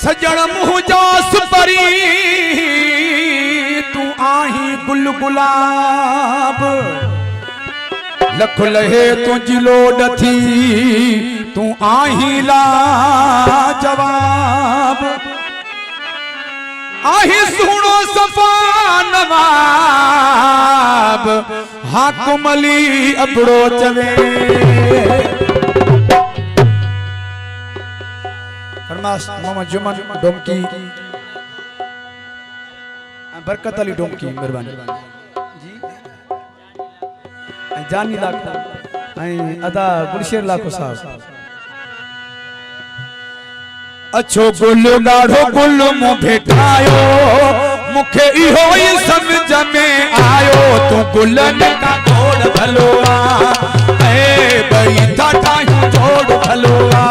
सजण मुहजास परी तू आही गुल गुलाब लख लहे तुझी लोड थी तू आही ला जवाब आही सुनो सफा नवाब हाँ कुमली अबड़ो चवे फरमास मोहम्मद जुमन डोमकी बरकत अली डोमकी मेहरबानी जी जानी लाखो अदा गुलशेर लाखो साहब अच्छो गुल गाढ़ो गुल मु भेटायो मुखे इहो ही समझ में आयो तू गुलन का जोड़ भलोआ ए बई ठाठायूं जोड़ भलोआ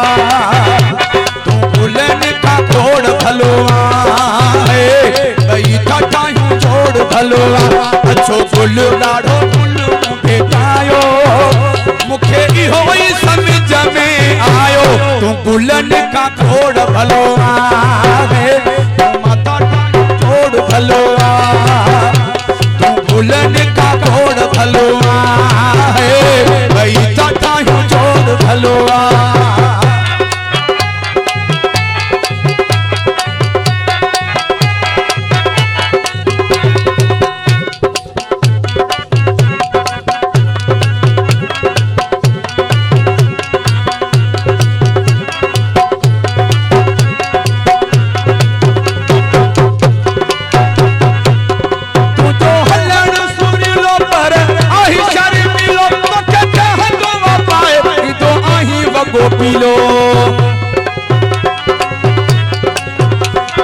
तू गुलन का जोड़ भलोआ ए बई ठाठायूं जोड़ भलोआ अच्छो गुल गाढ़ो गुल मु भेटायो मुखे इहो ही समझ में आयो तू गुलन का जोड़ भलोआ तू माता जोड़ भलोआ तू गुलन का जोड़ भलोआ है भाई टाटा जोड़ भलोआ पीलो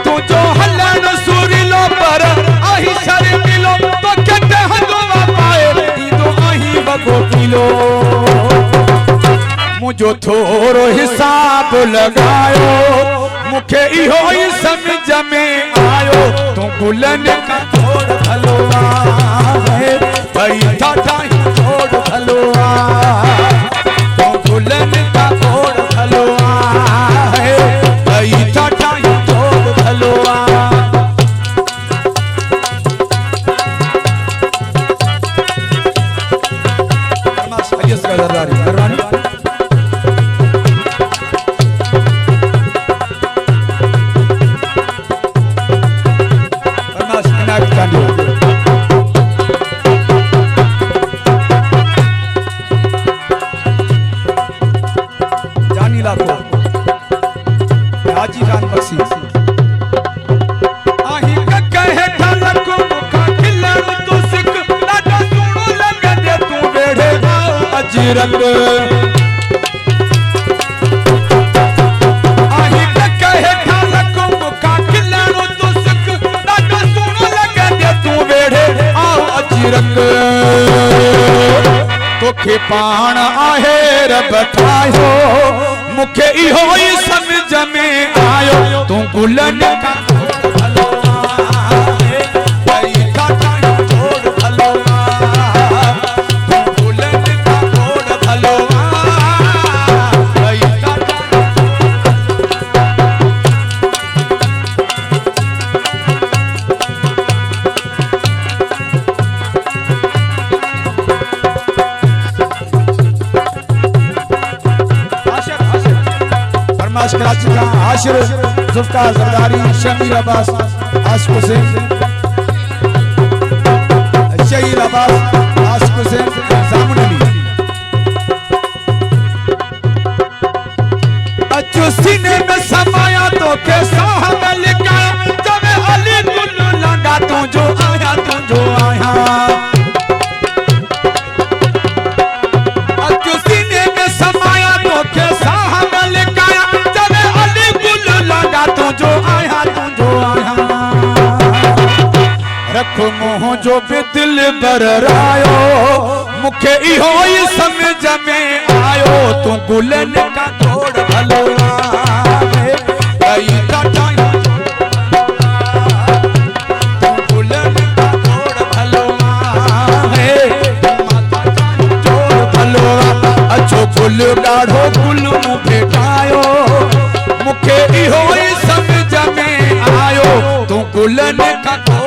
तू जो हलन सुरीलो पर आही शर मिलो तो कहते हदवा पाए तो आही बगो पीलो मुझो थोरो हिसाब लगायो मुखे इहो ही समझ में आयो तू गुलन का जोड़ भलोआ है भाई टाटा जोड़ भलोआ तू गुलन का जोड़ भलोआ है भाई टाटा जोड़ भलोआ रंग आही कहे ठालक मुका खिलणो तो सिक ॾाढो सुणो लगे दे तू वेड़े आओ अची रंग तोखे पाण आहे रब ठायो मुखे इहो ही समझ में आयो तू गुलन का आशिर जुफ्ता जरदारी शमीर अब्बास आशिक हुसैन शहीद अब्बास आशिक हुसैन जामुन अली अच्छो सीने में समाया तो के साहब लिखा जब अली गुल लगा तू जो आया अच्छो सीने में समाया तो के साहब लिखा जो आया रखो मोह जो भी दिल बररायो मुखे इहो ही समझ में आयो तू गुलन का जोड़ भलोआ भाई टाटा तू गुलन का जोड़ भलोआ है जोड़ भलोआ अच्छो गुल गाढ़ो गुल मुँह भेटायो मुखे इहो ही समझ गुलन का